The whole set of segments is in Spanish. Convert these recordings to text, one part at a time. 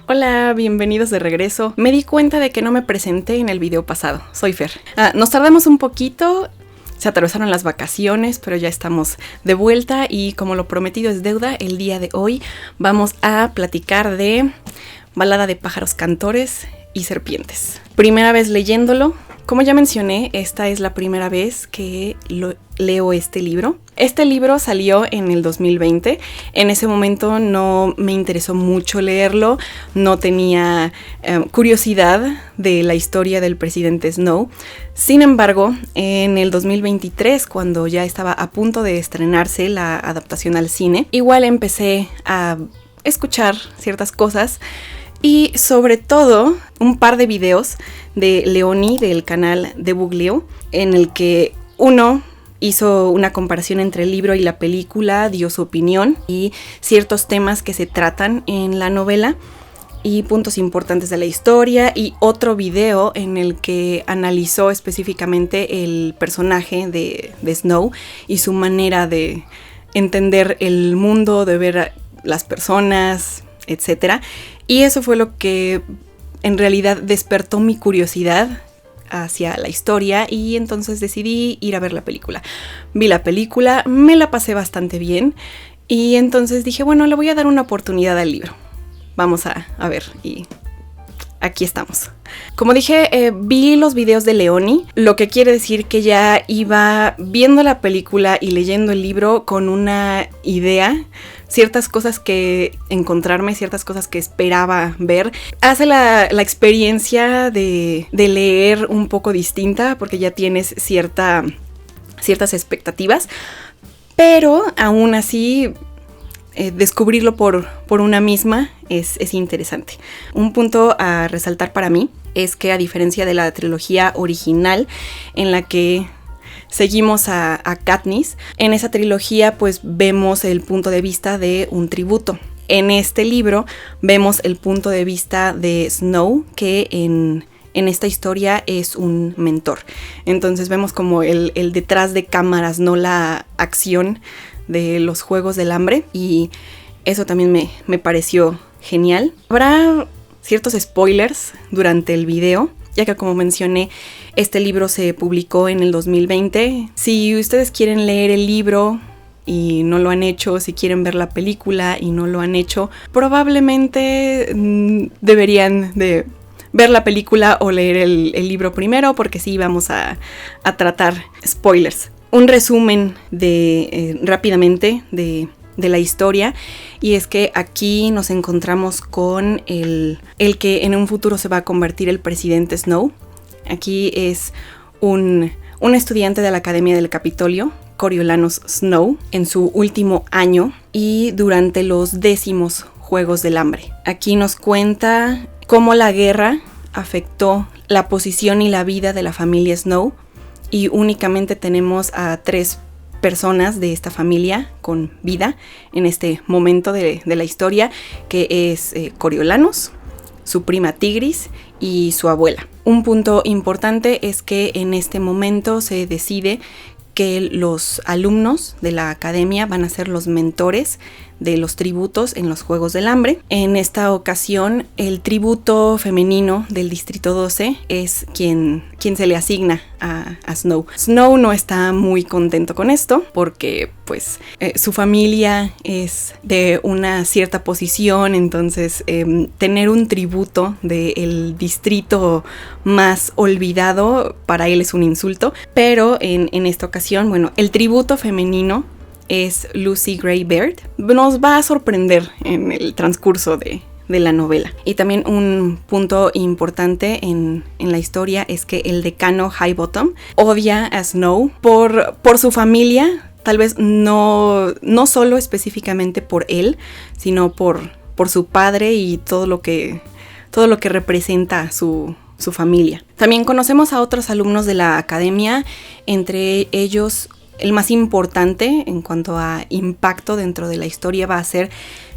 Hola, bienvenidos de regreso. Me di cuenta de que no me presenté en el video pasado. Soy Fer. Nos tardamos un poquito, se atravesaron las vacaciones, pero ya estamos de vuelta y como lo prometido es deuda, el día de hoy vamos a platicar de Balada de pájaros cantores y serpientes. Primera vez leyéndolo. Como ya mencioné, esta es la primera vez que leo este libro. Este libro salió en el 2020. En ese momento no me interesó mucho leerlo. No tenía curiosidad de la historia del presidente Snow. Sin embargo, en el 2023, cuando ya estaba a punto de estrenarse la adaptación al cine, igual empecé a escuchar ciertas cosas. Y sobre todo, un par de videos de Leoni del canal de Buglio, en el que uno hizo una comparación entre el libro y la película, dio su opinión y ciertos temas que se tratan en la novela y puntos importantes de la historia, y otro video en el que analizó específicamente el personaje de Snow y su manera de entender el mundo, de ver a las personas, etc. Y eso fue lo que en realidad despertó mi curiosidad hacia la historia, y entonces decidí ir a ver la película. Vi la película, me la pasé bastante bien y entonces dije, bueno, le voy a dar una oportunidad al libro. Vamos a ver, y aquí estamos. Como dije, vi los videos de Leoni, lo que quiere decir que ya iba viendo la película y leyendo el libro con una idea, ciertas cosas que encontrarme, ciertas cosas que esperaba ver. Hace la experiencia de leer un poco distinta porque ya tienes ciertas expectativas, pero aún así descubrirlo por una misma es interesante. Un punto a resaltar para mí es que, a diferencia de la trilogía original en la que seguimos a Katniss, en esa trilogía pues vemos el punto de vista de un tributo. En este libro vemos el punto de vista de Snow, que en esta historia es un mentor. Entonces vemos como el detrás de cámaras, no la acción de los Juegos del Hambre, y eso también me pareció genial. Habrá ciertos spoilers durante el video, ya que, como mencioné, este libro se publicó en el 2020. Si ustedes quieren leer el libro y no lo han hecho, si quieren ver la película y no lo han hecho, probablemente deberían de ver la película o leer el libro primero, porque sí vamos a tratar spoilers. Un resumen rápidamente de la historia, y es que aquí nos encontramos con el que en un futuro se va a convertir el presidente Snow. Aquí es un estudiante de la Academia del Capitolio, Coriolanus Snow, en su último año y durante los 10º Juegos del Hambre. Aquí nos cuenta cómo la guerra afectó la posición y la vida de la familia Snow, y únicamente tenemos a 3 personas de esta familia con vida en este momento de la historia, que es Coriolanus, su prima Tigris y su abuela. Un punto importante es que en este momento se decide que los alumnos de la academia van a ser los mentores de los tributos en los Juegos del Hambre. En esta ocasión, el tributo femenino del Distrito 12 es quien se le asigna a Snow. Snow no está muy contento con esto porque pues su familia es de una cierta posición, entonces tener un tributo del distrito más olvidado para él es un insulto. Pero en esta ocasión, bueno, el tributo femenino es Lucy Gray Baird. Nos va a sorprender en el transcurso de la novela. Y también un punto importante en la historia es que el decano Highbottom odia a Snow por su familia, tal vez no solo específicamente por él, sino por su padre y todo lo que representa su familia. También conocemos a otros alumnos de la academia, entre ellos el más importante en cuanto a impacto dentro de la historia va a ser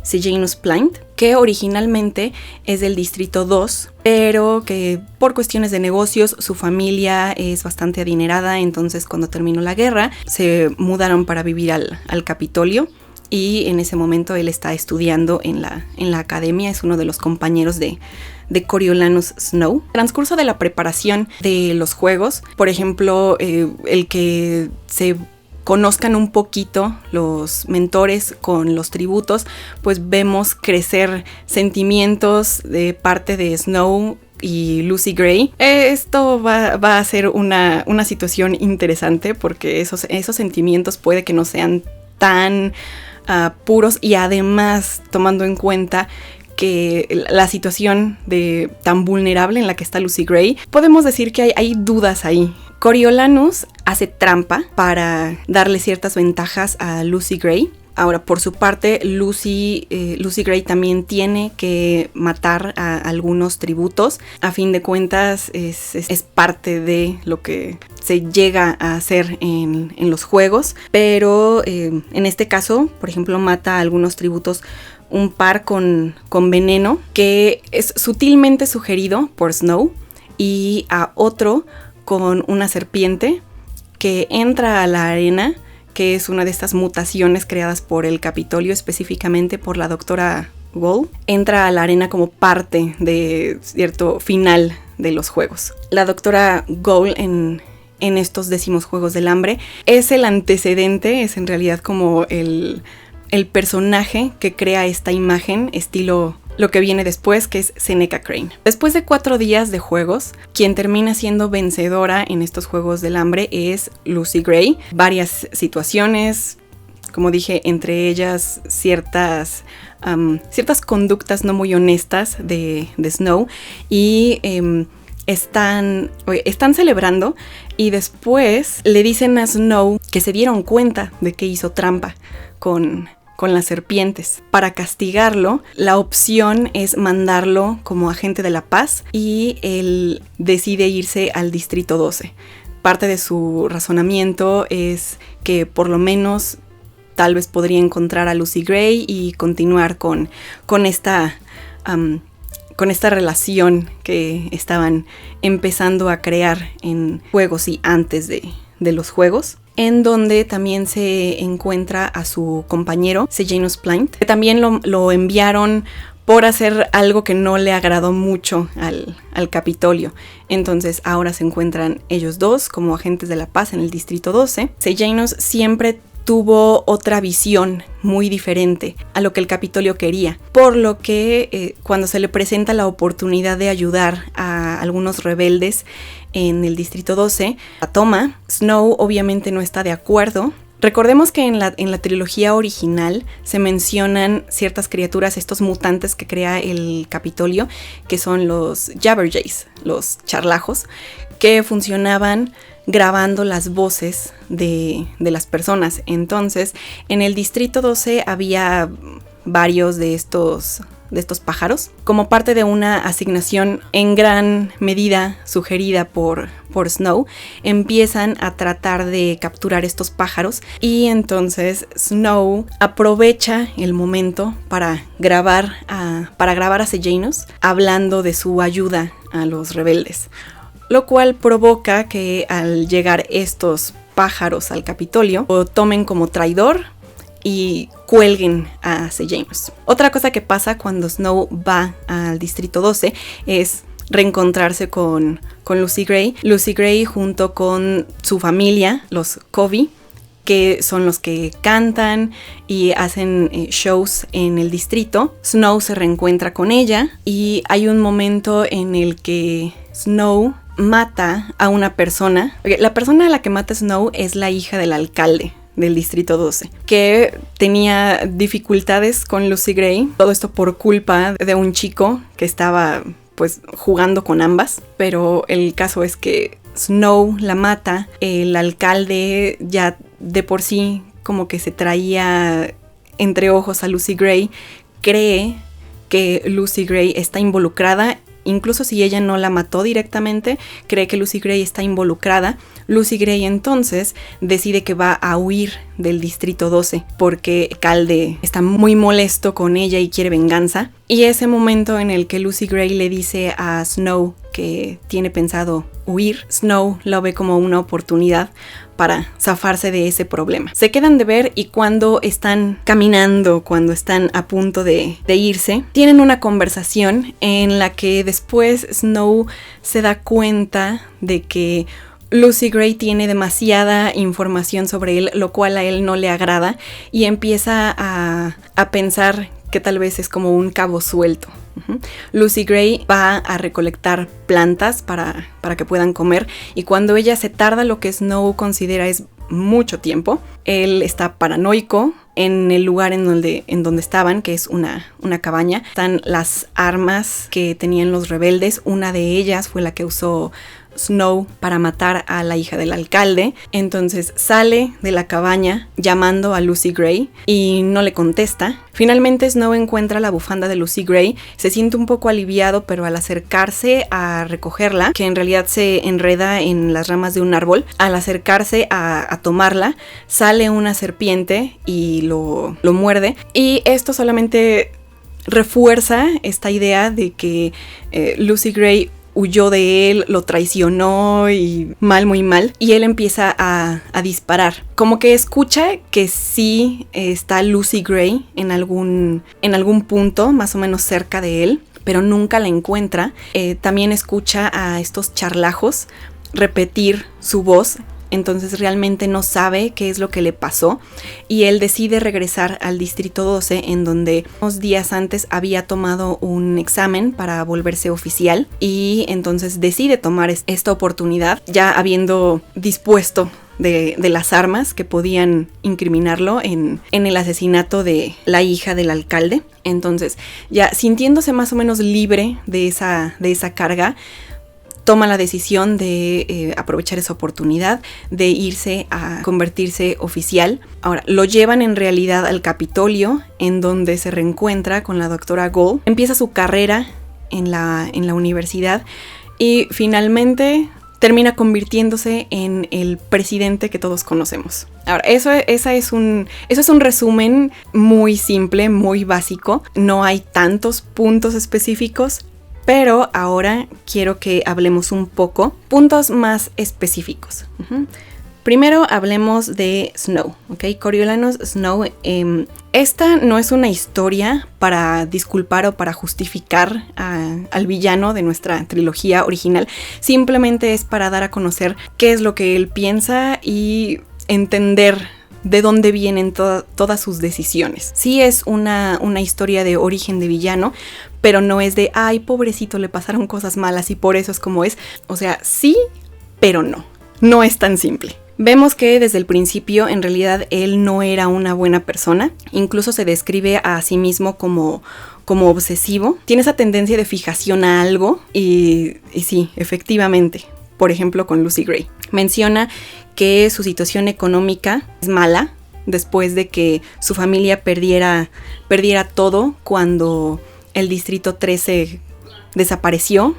Sejanus Plant, que originalmente es del Distrito 2, pero que por cuestiones de negocios su familia es bastante adinerada, entonces cuando terminó la guerra se mudaron para vivir al Capitolio. y en ese momento él está estudiando en la academia, es uno de los compañeros de Coriolanus Snow. Transcurso de la preparación de los juegos, por ejemplo, el que se conozcan un poquito los mentores con los tributos, pues vemos crecer sentimientos de parte de Snow y Lucy Gray. Esto va a ser una situación interesante porque esos sentimientos puede que no sean tan puros, y además tomando en cuenta que la situación tan vulnerable en la que está Lucy Gray, podemos decir que hay dudas ahí. Coriolanus hace trampa para darle ciertas ventajas a Lucy Gray. Ahora, por su parte, Lucy Gray también tiene que matar a algunos tributos. A fin de cuentas, es parte de lo que se llega a hacer en los juegos. Pero en este caso, por ejemplo, mata a algunos tributos, un par con veneno, que es sutilmente sugerido por Snow, y a otro con una serpiente que entra a la arena, que es una de estas mutaciones creadas por el Capitolio, específicamente por la doctora Ghoul. Entra a la arena como parte de cierto final de los juegos. La doctora Ghoul en estos 10º Juegos del Hambre es el antecedente, es en realidad como el personaje que crea esta imagen estilo lo que viene después, que es Seneca Crane. Después de 4 días de juegos, quien termina siendo vencedora en estos Juegos del Hambre es Lucy Gray. Varias situaciones, como dije, entre ellas ciertas conductas no muy honestas de Snow, y están celebrando, y después le dicen a Snow que se dieron cuenta de que hizo trampa con las serpientes. Para castigarlo, la opción es mandarlo como agente de la paz, y él decide irse al Distrito 12. Parte de su razonamiento es que por lo menos tal vez podría encontrar a Lucy Gray y continuar con esta relación que estaban empezando a crear en juegos y antes de los juegos, en donde también se encuentra a su compañero, Sejanus Pliant, que también lo enviaron por hacer algo que no le agradó mucho al Capitolio. Entonces ahora se encuentran ellos dos como agentes de la paz en el Distrito 12. Sejanus siempre tuvo otra visión muy diferente a lo que el Capitolio quería, por lo que cuando se le presenta la oportunidad de ayudar a algunos rebeldes en el Distrito 12, la toma. Snow obviamente no está de acuerdo. Recordemos que en la trilogía original se mencionan ciertas criaturas, estos mutantes que crea el Capitolio, que son los Jabberjays, los charlajos, que funcionaban grabando las voces de las personas. Entonces, en el Distrito 12 había varios de estos pájaros, como parte de una asignación en gran medida sugerida por Snow. Empiezan a tratar de capturar estos pájaros, y entonces Snow aprovecha el momento para grabar a Sejanus hablando de su ayuda a los rebeldes, lo cual provoca que al llegar estos pájaros al Capitolio lo tomen como traidor y cuelguen a Sejanus. Otra cosa que pasa cuando Snow va al Distrito 12 es reencontrarse con Lucy Gray. Lucy Gray junto con su familia, los Covey, que son los que cantan y hacen shows en el distrito. Snow se reencuentra con ella, y hay un momento en el que Snow mata a una persona. La persona a la que mata Snow es la hija del alcalde del Distrito 12, que tenía dificultades con Lucy Gray. Todo esto por culpa de un chico que estaba pues jugando con ambas. Pero el caso es que Snow la mata. El alcalde ya de por sí como que se traía entre ojos a Lucy Gray. Cree que Lucy Gray está involucrada. Incluso si ella no la mató directamente, cree que Lucy Gray está involucrada. Lucy Gray entonces decide que va a huir del Distrito 12 porque el alcalde está muy molesto con ella y quiere venganza. Y ese momento en el que Lucy Gray le dice a Snow que tiene pensado huir, Snow lo ve como una oportunidad para zafarse de ese problema. Se quedan de ver y cuando están caminando, cuando están a punto de irse, tienen una conversación en la que después Snow se da cuenta de que Lucy Gray tiene demasiada información sobre él, lo cual a él no le agrada, y empieza a pensar que tal vez es como un cabo suelto. Lucy Gray va a recolectar plantas para que puedan comer, y cuando ella se tarda lo que Snow considera es mucho tiempo, él está paranoico. En el lugar en donde estaban, que es una cabaña, están las armas que tenían los rebeldes. Una de ellas fue la que usó Snow para matar a la hija del alcalde. Entonces sale de la cabaña llamando a Lucy Gray y no le contesta. Finalmente Snow encuentra la bufanda de Lucy Gray, se siente un poco aliviado, pero al acercarse a recogerla, que en realidad se enreda en las ramas de un árbol, al acercarse a tomarla, sale una serpiente y lo muerde, y esto solamente refuerza esta idea de que Lucy Gray huyó de él, lo traicionó y muy mal, y él empieza a disparar. Como que escucha que sí está Lucy Gray en algún punto más o menos cerca de él, pero nunca la encuentra. También escucha a estos charlajos repetir su voz. Entonces realmente no sabe qué es lo que le pasó, y él decide regresar al Distrito 12, en donde unos días antes había tomado un examen para volverse oficial, y entonces decide tomar esta oportunidad, ya habiendo dispuesto de las armas que podían incriminarlo en el asesinato de la hija del alcalde. Entonces, ya sintiéndose más o menos libre de esa carga, toma la decisión de aprovechar esa oportunidad de irse a convertirse oficial. Ahora, lo llevan en realidad al Capitolio, en donde se reencuentra con la doctora Gold. Empieza su carrera en la universidad y finalmente termina convirtiéndose en el presidente que todos conocemos. Ahora, eso es un resumen muy simple, muy básico. No hay tantos puntos específicos. Pero ahora quiero que hablemos un poco, puntos más específicos. Primero hablemos de Snow, ¿ok? Coriolanus Snow. Esta no es una historia para disculpar o para justificar al villano de nuestra trilogía original. Simplemente es para dar a conocer qué es lo que él piensa y entender de dónde vienen todas sus decisiones. Sí es una historia de origen de villano, pero no es de, ay, pobrecito, le pasaron cosas malas y por eso es como es. O sea, sí, pero no. No es tan simple. Vemos que desde el principio, en realidad, él no era una buena persona. Incluso se describe a sí mismo como obsesivo. Tiene esa tendencia de fijación a algo y sí, efectivamente. Por ejemplo, con Lucy Gray. Menciona que su situación económica es mala después de que su familia perdiera todo cuando el Distrito 13 desapareció,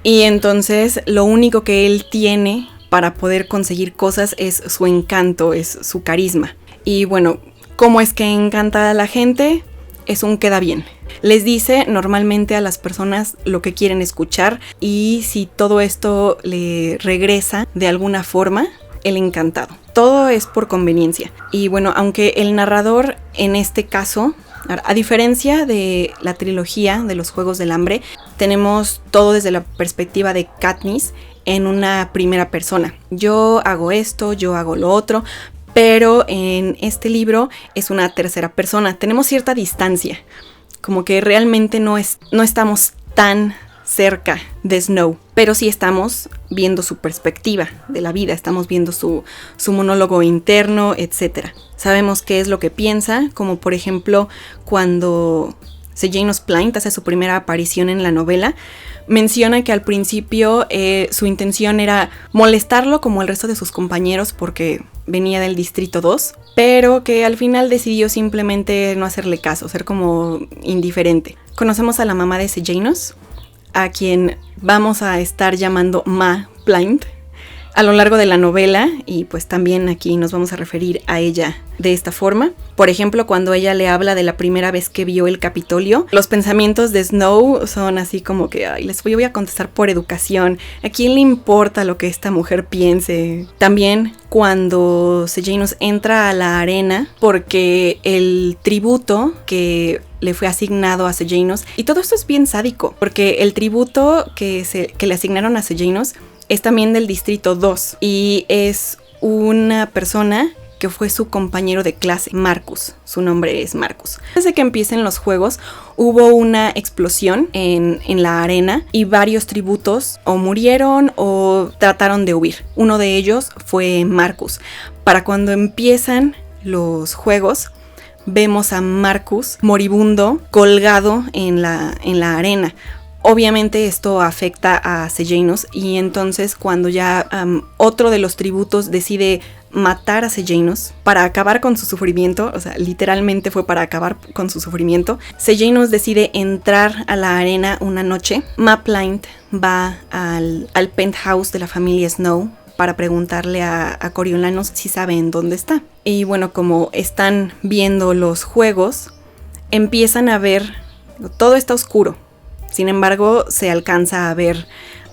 y entonces lo único que él tiene para poder conseguir cosas es su encanto, es su carisma. Y bueno, ¿cómo es que encanta a la gente? Es un queda bien. Les dice normalmente a las personas lo que quieren escuchar, y si todo esto le regresa de alguna forma, el encantado. Todo es por conveniencia. Y bueno, aunque el narrador en este caso, a diferencia de la trilogía de los Juegos del Hambre, tenemos todo desde la perspectiva de Katniss en una primera persona. Yo hago esto, yo hago lo otro, pero en este libro es una tercera persona. Tenemos cierta distancia, como que realmente no estamos tan cerca de Snow, pero sí estamos viendo su perspectiva de la vida, estamos viendo su monólogo interno, etc. Sabemos qué es lo que piensa, como por ejemplo cuando Sejanus Pliant hace su primera aparición en la novela. Menciona que al principio su intención era molestarlo como el resto de sus compañeros porque venía del Distrito 2, pero que al final decidió simplemente no hacerle caso, ser como indiferente. Conocemos a la mamá de Sejanus, a quien vamos a estar llamando Ma Pliant, a lo largo de la novela, y pues también aquí nos vamos a referir a ella de esta forma. Por ejemplo, cuando ella le habla de la primera vez que vio el Capitolio, los pensamientos de Snow son así como que, ay, voy a contestar por educación, ¿a quién le importa lo que esta mujer piense? También cuando Sejanus entra a la arena porque el tributo que le fue asignado a Sejanus, y todo esto es bien sádico, porque el tributo que le asignaron a Sejanus es también del Distrito 2 y es una persona que fue su compañero de clase, Marcus. Su nombre es Marcus. Antes de que empiecen los juegos, hubo una explosión en la arena y varios tributos o murieron o trataron de huir. Uno de ellos fue Marcus. Para cuando empiezan los juegos, vemos a Marcus moribundo, colgado en la arena. Obviamente esto afecta a Sejanus, y entonces cuando ya otro de los tributos decide matar a Sejanus para acabar con su sufrimiento, o sea, literalmente fue para acabar con su sufrimiento, Sejanus decide entrar a la arena una noche. Maplyne va al penthouse de la familia Snow para preguntarle a Coriolanus si sabe en dónde está. Y bueno, como están viendo los juegos, empiezan a ver, todo está oscuro. Sin embargo, se alcanza a ver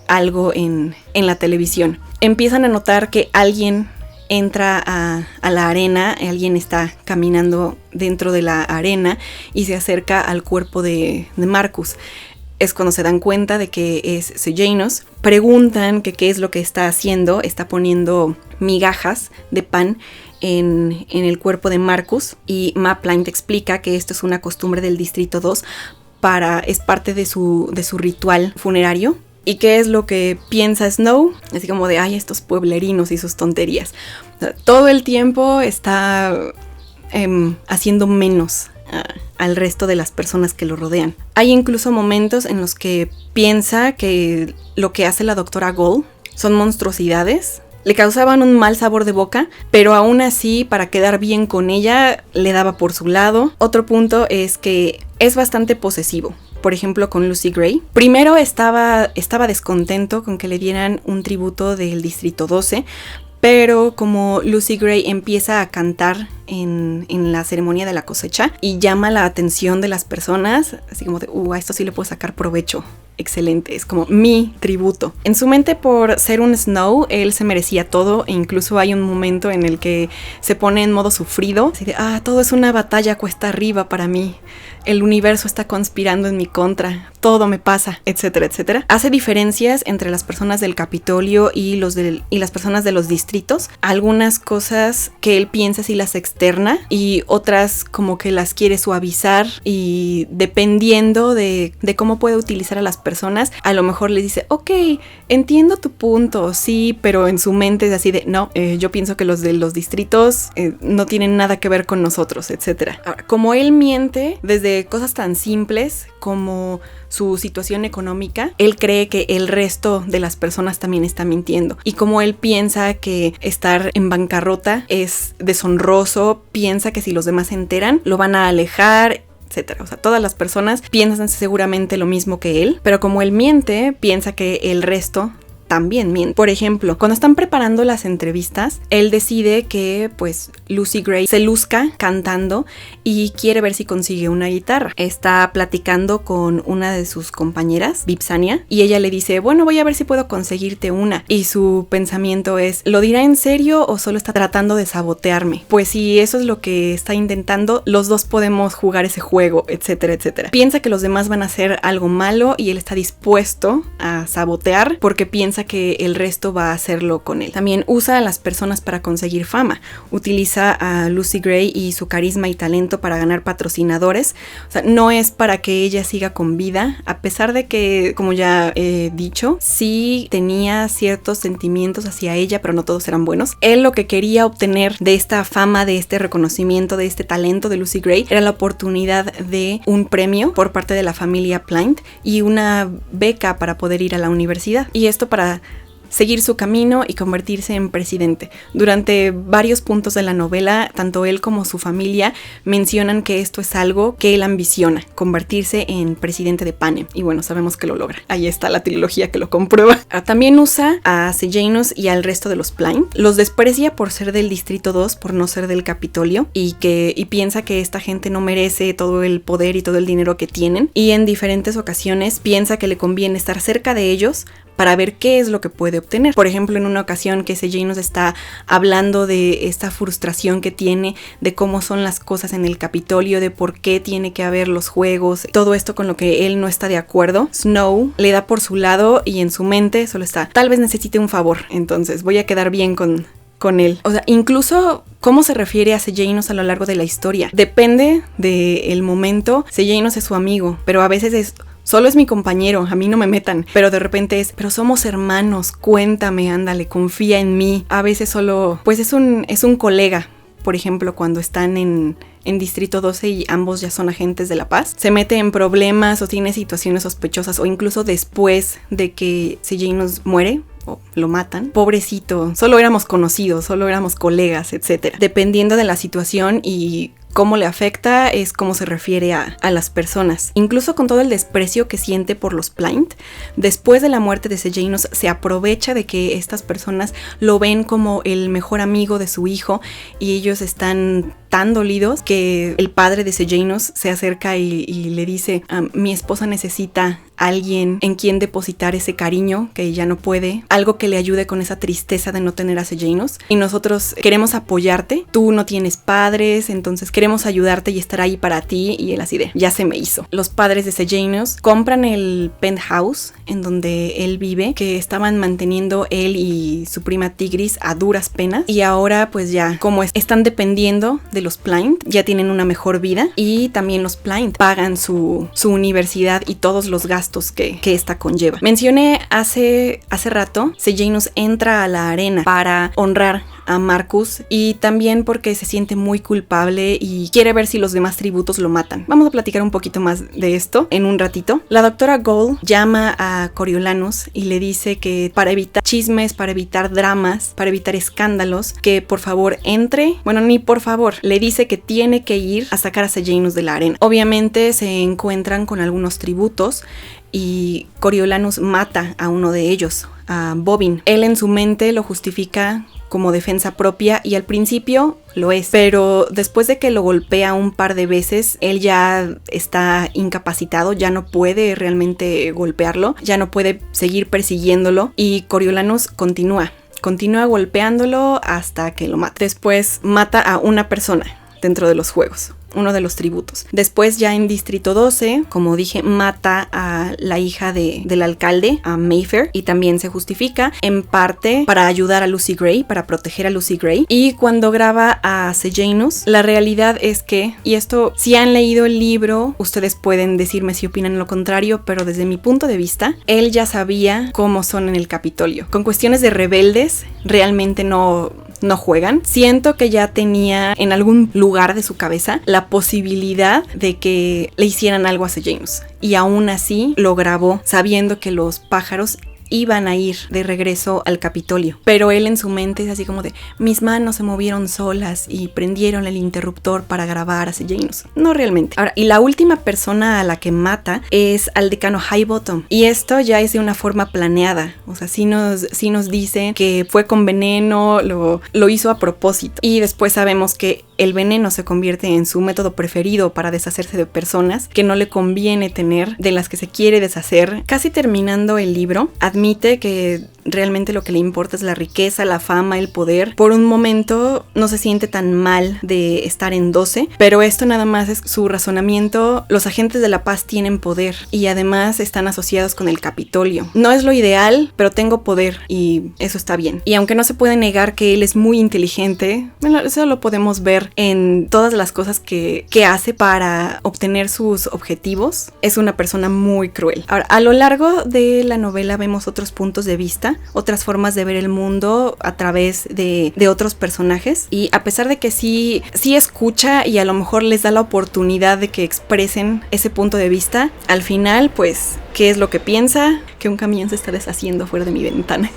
algo en la televisión. Empiezan a notar que alguien entra a la arena, alguien está caminando dentro de la arena y se acerca al cuerpo de Marcus. Es cuando se dan cuenta de que es Sejanus. Preguntan que qué es lo que está haciendo. Está poniendo migajas de pan en el cuerpo de Marcus, y Maplyne te explica que esto es una costumbre del Distrito 2, es parte de su ritual funerario. ¿Y qué es lo que piensa Snow? Así como de, ay, estos pueblerinos y sus tonterías. O sea, todo el tiempo está haciendo menos al resto de las personas que lo rodean. Hay incluso momentos en los que piensa que lo que hace la doctora Gold son monstruosidades. Le causaban un mal sabor de boca, pero aún así, para quedar bien con ella, le daba por su lado. Otro punto es que es bastante posesivo. Por ejemplo, con Lucy Gray. Primero estaba descontento con que le dieran un tributo del Distrito 12, pero como Lucy Gray empieza a cantar en la ceremonia de la cosecha y llama la atención de las personas, así como de, a esto sí le puedo sacar provecho. Excelente, es como mi tributo. En su mente, por ser un Snow, él se merecía todo, e incluso hay un momento en el que se pone en modo sufrido, así de, todo es una batalla cuesta arriba para mí, el universo está conspirando en mi contra, todo me pasa, etcétera, etcétera. Hace diferencias entre las personas del Capitolio y las personas de los distritos. Algunas cosas que él piensa si las externa y otras como que las quiere suavizar, y dependiendo de cómo puede utilizar a las personas, a lo mejor les dice, ok, entiendo tu punto, sí, pero en su mente es así de, no, yo pienso que los de los distritos no tienen nada que ver con nosotros, etcétera. Ahora, como él miente desde cosas tan simples como su situación económica, él cree que el resto de las personas también está mintiendo, y como él piensa que estar en bancarrota es deshonroso, piensa que si los demás se enteran lo van a alejar, etcétera. O sea, todas las personas piensan seguramente lo mismo que él, pero como él miente, piensa que el resto también miente. Por ejemplo, cuando están preparando las entrevistas, él decide que pues Lucy Gray se luzca cantando y quiere ver si consigue una guitarra. Está platicando con una de sus compañeras, Vipsania, y ella le dice, bueno, voy a ver si puedo conseguirte una. Y su pensamiento es, ¿lo dirá en serio o solo está tratando de sabotearme? Pues si eso es lo que está intentando, los dos podemos jugar ese juego, etcétera, etcétera. Piensa que los demás van a hacer algo malo y él está dispuesto a sabotear porque piensa que el resto va a hacerlo con él. También usa a las personas para conseguir fama. Utiliza a Lucy Gray y su carisma y talento para ganar patrocinadores. O sea, no es para que ella siga con vida, a pesar de que, como ya he dicho, sí tenía ciertos sentimientos hacia ella, pero no todos eran buenos. Él lo que quería obtener de esta fama, de este reconocimiento, de este talento de Lucy Gray, era la oportunidad de un premio por parte de la familia Plyne y una beca para poder ir a la universidad. Y esto para seguir su camino y convertirse en presidente. Durante varios puntos de la novela, tanto él como su familia mencionan que esto es algo que él ambiciona, convertirse en presidente de Panem. Y bueno, sabemos que lo logra. Ahí está la trilogía que lo comprueba. También usa a Sejanus y al resto de los Pliant. Los desprecia por ser del Distrito 2, por no ser del Capitolio, y piensa que esta gente no merece todo el poder y todo el dinero que tienen. Y en diferentes ocasiones piensa que le conviene estar cerca de ellos para ver qué es lo que puede obtener. Por ejemplo, en una ocasión que Sejanus está hablando de esta frustración que tiene, de cómo son las cosas en el Capitolio, de por qué tiene que haber los juegos, todo esto con lo que él no está de acuerdo. Snow le da por su lado y en su mente solo está, tal vez necesite un favor, entonces voy a quedar bien con él. O sea, incluso cómo se refiere a Sejanus a lo largo de la historia. Depende del momento. Sejanus es su amigo, pero a veces solo es mi compañero, a mí no me metan. Pero de repente pero somos hermanos, cuéntame, ándale, confía en mí. A veces solo, pues es un colega. Por ejemplo, cuando están en Distrito 12 y ambos ya son agentes de la paz, se mete en problemas o tiene situaciones sospechosas, o incluso después de que Sejanus muere o lo matan. Pobrecito, solo éramos conocidos, solo éramos colegas, etc. Dependiendo de la situación y cómo le afecta es cómo se refiere a las personas. Incluso con todo el desprecio que siente por los Pliant, después de la muerte de Sejanus se aprovecha de que estas personas lo ven como el mejor amigo de su hijo y ellos están tan dolidos que el padre de Sejanus se acerca y le dice, mi esposa necesita alguien en quien depositar ese cariño que ella no puede, algo que le ayude con esa tristeza de no tener a Sejanus, y nosotros queremos apoyarte, tú no tienes padres, entonces queremos ayudarte y estar ahí para ti. Y él así de, ya se me hizo. Los padres de Sejanus compran el penthouse en donde él vive, que estaban manteniendo él y su prima Tigris a duras penas, y ahora pues ya como están dependiendo de los Pliant, ya tienen una mejor vida, y también los Pliant pagan su universidad y todos los gastos que esta conlleva. Mencioné hace rato, Sejanus entra a la arena para honrar a Marcus y también porque se siente muy culpable y quiere ver si los demás tributos lo matan. Vamos a platicar un poquito más de esto en un ratito. La doctora Gall llama a Coriolanus y le dice que para evitar chismes, para evitar dramas, para evitar escándalos, que por favor entre. Bueno, ni por favor, le dice que tiene que ir a sacar a Sejanus de la arena. Obviamente se encuentran con algunos tributos y Coriolanus mata a uno de ellos, a Bobbin. Él en su mente lo justifica como defensa propia y al principio lo es, pero después de que lo golpea un par de veces, él ya está incapacitado, ya no puede realmente golpearlo, ya no puede seguir persiguiéndolo y Coriolanus continúa golpeándolo hasta que lo mata. Después mata a una persona dentro de los juegos, uno de los tributos. Después ya en Distrito 12, como dije, mata a la hija del alcalde, a Mayfair, y también se justifica en parte para ayudar a Lucy Gray, para proteger a Lucy Gray. Y cuando graba a Sejanus, la realidad es que, y esto, si han leído el libro, ustedes pueden decirme si opinan lo contrario, pero desde mi punto de vista, él ya sabía cómo son en el Capitolio. Con cuestiones de rebeldes, realmente no juegan. Siento que ya tenía en algún lugar de su cabeza la posibilidad de que le hicieran algo a Sejanus. Y aún así lo grabó sabiendo que los pájaros iban a ir de regreso al Capitolio. Pero él en su mente es así como de, mis manos se movieron solas y prendieron el interruptor para grabar a Sejanus. No realmente. Ahora, y la última persona a la que mata es al decano Highbottom. Y esto ya es de una forma planeada. O sea, sí nos dice que fue con veneno, lo hizo a propósito. Y después sabemos que el veneno se convierte en su método preferido para deshacerse de personas que no le conviene tener, de las que se quiere deshacer. Casi terminando el libro, admite que realmente lo que le importa es la riqueza, la fama, el poder. Por un momento no se siente tan mal de estar en 12, pero esto nada más es su razonamiento. Los agentes de la paz tienen poder y además están asociados con el Capitolio. No es lo ideal, pero tengo poder y eso está bien. Y aunque no se puede negar que él es muy inteligente, bueno, eso lo podemos ver en todas las cosas que hace para obtener sus objetivos. Es una persona muy cruel. Ahora, a lo largo de la novela vemos otros puntos de vista, otras formas de ver el mundo a través de otros personajes, y a pesar de que sí escucha y a lo mejor les da la oportunidad de que expresen ese punto de vista, al final pues, ¿qué es lo que piensa? Que un camión se está deshaciendo fuera de mi ventana.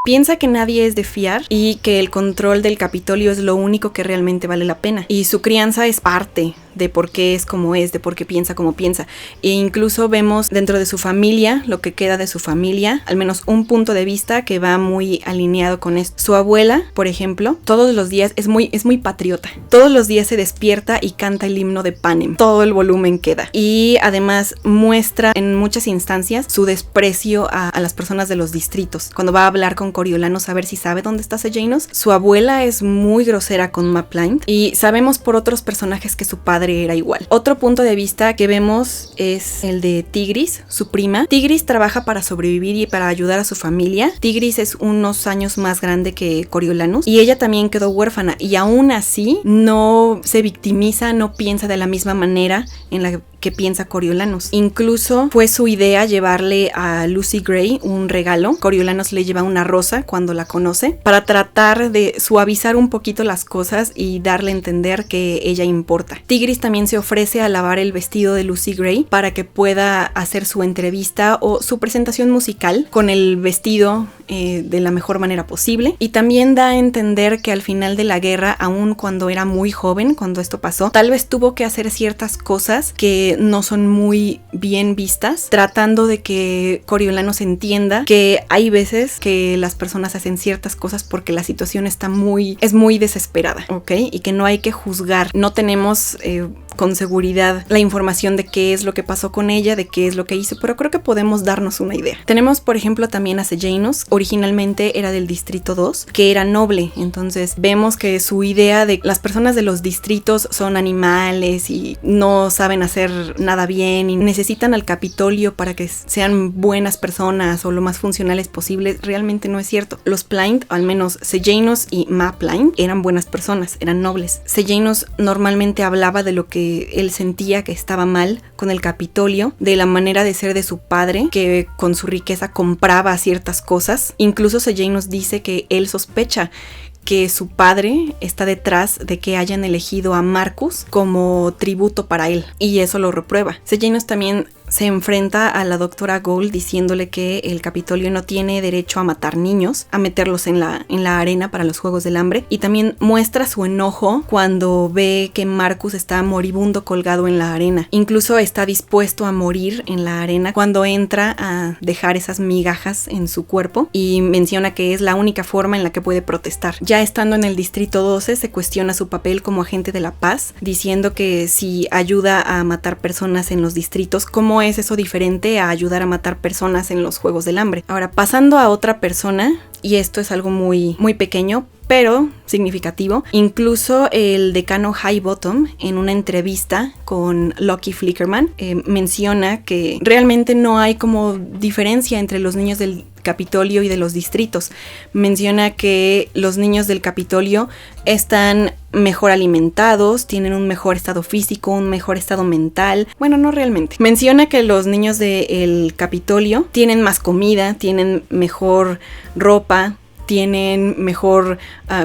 Piensa que nadie es de fiar y que el control del Capitolio es lo único que realmente vale la pena. Y su crianza es parte de por qué es como es, de por qué piensa como piensa. E incluso vemos dentro de su familia, lo que queda de su familia, al menos un punto de vista que va muy alineado con esto. Su abuela, por ejemplo, todos los días es muy patriota. Todos los días se despierta y canta el himno de Panem. Todo el volumen queda. Y además muestra en muchas instancias su desprecio a las personas de los distritos. Cuando va a hablar con Coriolanus a ver si sabe dónde está Sejanus, su abuela es muy grosera con Maplyne y sabemos por otros personajes que su padre era igual. Otro punto de vista que vemos es el de Tigris, su prima. Tigris trabaja para sobrevivir y para ayudar a su familia. Tigris es unos años más grande que Coriolanus y ella también quedó huérfana y aún así no se victimiza, no piensa de la misma manera en la que piensa Coriolanus. Incluso fue su idea llevarle a Lucy Gray un regalo. Coriolanus le lleva una rosa cuando la conoce para tratar de suavizar un poquito las cosas y darle a entender que ella importa. Tigris también se ofrece a lavar el vestido de Lucy Gray para que pueda hacer su entrevista o su presentación musical con el vestido de la mejor manera posible. Y también da a entender que al final de la guerra, aun cuando era muy joven, cuando esto pasó, tal vez tuvo que hacer ciertas cosas que no son muy bien vistas, tratando de que Coriolanus entienda que hay veces que las personas hacen ciertas cosas porque la situación es muy desesperada, ¿ok? Y que no hay que juzgar. No tenemos con seguridad la información de qué es lo que pasó con ella, de qué es lo que hizo, pero creo que podemos darnos una idea. Tenemos, por ejemplo, también a Sejanus. Originalmente era del distrito 2, que era noble. Entonces vemos que su idea de las personas de los distritos son animales y no saben hacer nada bien y necesitan al Capitolio para que sean buenas personas o lo más funcionales posibles, realmente no es cierto. Los Plyne, al menos Sejanus y Maplyne, eran buenas personas, eran nobles. Sejanus normalmente hablaba de lo que él sentía que estaba mal con el Capitolio, de la manera de ser de su padre, que con su riqueza compraba ciertas cosas. Incluso Sejanus dice que él sospecha que su padre está detrás de que hayan elegido a Marcus como tributo para él, y eso lo reprueba. Sejanus también se enfrenta a la doctora Gould diciéndole que el Capitolio no tiene derecho a matar niños, a meterlos en la arena para los Juegos del Hambre, y también muestra su enojo cuando ve que Marcus está moribundo colgado en la arena. Incluso está dispuesto a morir en la arena cuando entra a dejar esas migajas en su cuerpo y menciona que es la única forma en la que puede protestar. Ya estando en el Distrito 12 se cuestiona su papel como agente de la paz, diciendo que si ayuda a matar personas en los distritos, ¿cómo es eso diferente a ayudar a matar personas en los Juegos del Hambre? Ahora, pasando a otra persona, y esto es algo muy pequeño, pero significativo. Incluso el decano Highbottom, en una entrevista con Lucky Flickerman, menciona que realmente no hay como diferencia entre los niños del Capitolio y de los distritos. Menciona que los niños del Capitolio están mejor alimentados, tienen un mejor estado físico, un mejor estado mental. Bueno, no realmente. Menciona que los niños del Capitolio tienen más comida, tienen mejor ropa, tienen mejor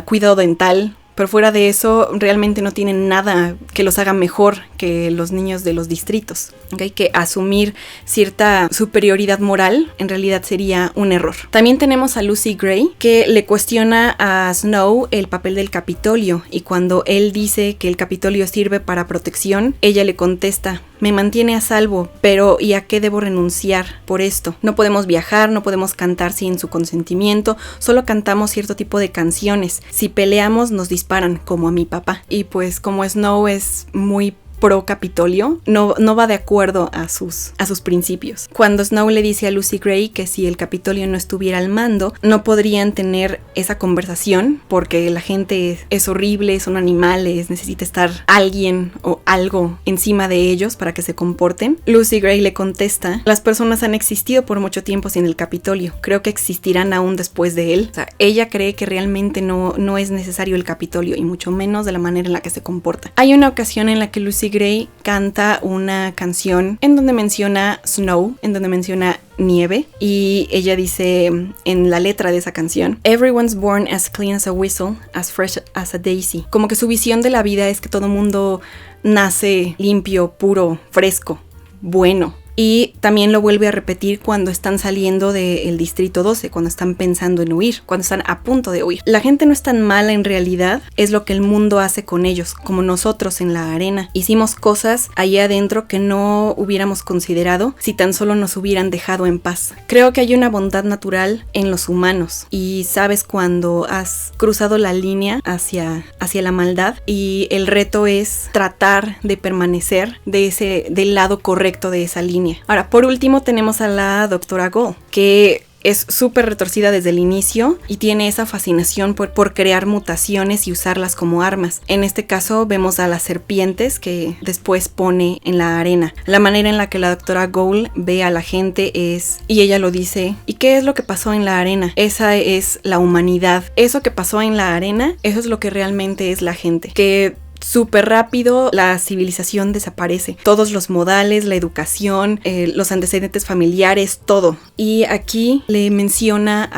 cuidado dental, pero fuera de eso realmente no tienen nada que los haga mejor que los niños de los distritos, ¿okay? Que asumir cierta superioridad moral en realidad sería un error. También tenemos a Lucy Gray, que le cuestiona a Snow el papel del Capitolio, y cuando él dice que el Capitolio sirve para protección, ella le contesta: me mantiene a salvo, pero ¿y a qué debo renunciar por esto? No podemos viajar, no podemos cantar sin su consentimiento, solo cantamos cierto tipo de canciones. Si peleamos nos disparan, como a mi papá. Y pues como Snow es muy pro Capitolio, no va de acuerdo a sus principios. Cuando Snow le dice a Lucy Gray que si el Capitolio no estuviera al mando, no podrían tener esa conversación porque la gente es horrible, son animales, necesita estar alguien o algo encima de ellos para que se comporten, Lucy Gray le contesta: las personas han existido por mucho tiempo sin el Capitolio, creo que existirán aún después de él. O sea, ella cree que realmente no es necesario el Capitolio, y mucho menos de la manera en la que se comporta. Hay una ocasión en la que Lucy Gray canta una canción en donde menciona snow, en donde menciona nieve, y ella dice en la letra de esa canción: everyone's born as clean as a whistle, as fresh as a daisy. Como que su visión de la vida es que todo mundo nace limpio, puro, fresco, bueno, Y también lo vuelve a repetir cuando están saliendo del Distrito 12, cuando están pensando en huir, cuando están a punto de huir. La gente no es tan mala en realidad, es lo que el mundo hace con ellos, como nosotros en la arena. Hicimos cosas ahí adentro que no hubiéramos considerado si tan solo nos hubieran dejado en paz. Creo que hay una bondad natural en los humanos y sabes cuando has cruzado la línea hacia la maldad, y el reto es tratar de permanecer del lado correcto de esa línea. Ahora, por último tenemos a la Dra. Gul, que es súper retorcida desde el inicio y tiene esa fascinación por crear mutaciones y usarlas como armas. En este caso vemos a las serpientes que después pone en la arena. La manera en la que la Dra. Gul ve a la gente es, y ella lo dice, ¿y qué es lo que pasó en la arena? Esa es la humanidad. Eso que pasó en la arena, eso es lo que realmente es la gente. Que súper rápido la civilización desaparece. Todos los modales, la educación, los antecedentes familiares, todo. Y aquí le menciona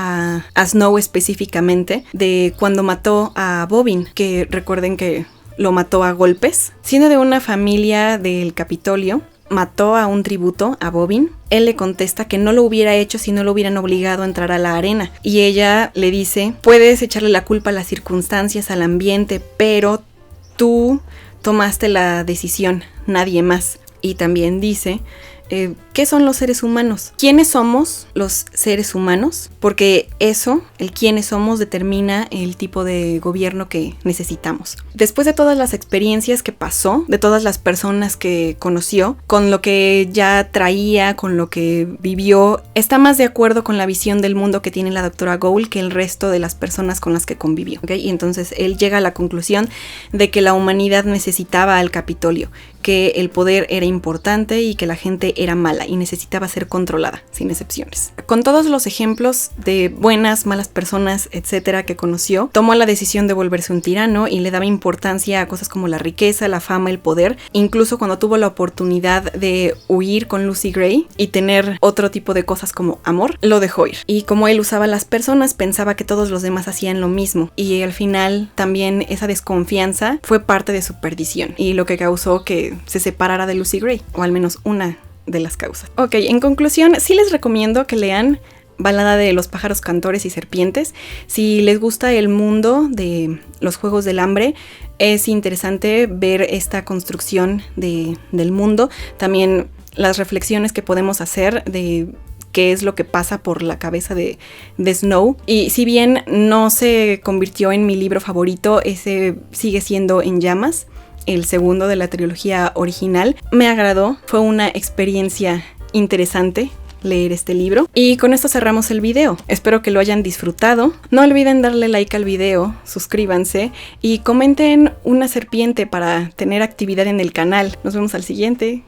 a Snow específicamente de cuando mató a Bobbin, que recuerden que lo mató a golpes. Siendo de una familia del Capitolio, mató a un tributo a Bobbin. Él le contesta que no lo hubiera hecho si no lo hubieran obligado a entrar a la arena. Y ella le dice, puedes echarle la culpa a las circunstancias, al ambiente, pero tú tomaste la decisión, nadie más. Y también dice, ¿qué son los seres humanos? ¿Quiénes somos los seres humanos? Porque eso, el quiénes somos, determina el tipo de gobierno que necesitamos. Después de todas las experiencias que pasó, de todas las personas que conoció, con lo que ya traía, con lo que vivió, está más de acuerdo con la visión del mundo que tiene la Dra. Gul que el resto de las personas con las que convivió, ¿okay? Y entonces él llega a la conclusión de que la humanidad necesitaba al Capitolio, que el poder era importante y que la gente era mala y necesitaba ser controlada, sin excepciones. Con todos los ejemplos de buenas, malas personas, etcétera, que conoció, tomó la decisión de volverse un tirano y le daba importancia a cosas como la riqueza, la fama, el poder. Incluso cuando tuvo la oportunidad de huir con Lucy Gray y tener otro tipo de cosas como amor, lo dejó ir. Y como él usaba a las personas, pensaba que todos los demás hacían lo mismo. Y al final también esa desconfianza fue parte de su perdición y lo que causó que se separara de Lucy Gray, o al menos una de las causas. Ok, en conclusión, sí les recomiendo que lean Balada de los pájaros cantores y serpientes. Si les gusta el mundo de los Juegos del Hambre, es interesante ver esta construcción del mundo. También las reflexiones que podemos hacer de qué es lo que pasa por la cabeza de Snow. Y si bien no se convirtió en mi libro favorito, ese sigue siendo En Llamas, el segundo de la trilogía original. Me agradó, fue una experiencia interesante leer este libro. Y con esto cerramos el video. Espero que lo hayan disfrutado. No olviden darle like al video, suscríbanse y comenten una serpiente para tener actividad en el canal. Nos vemos al siguiente.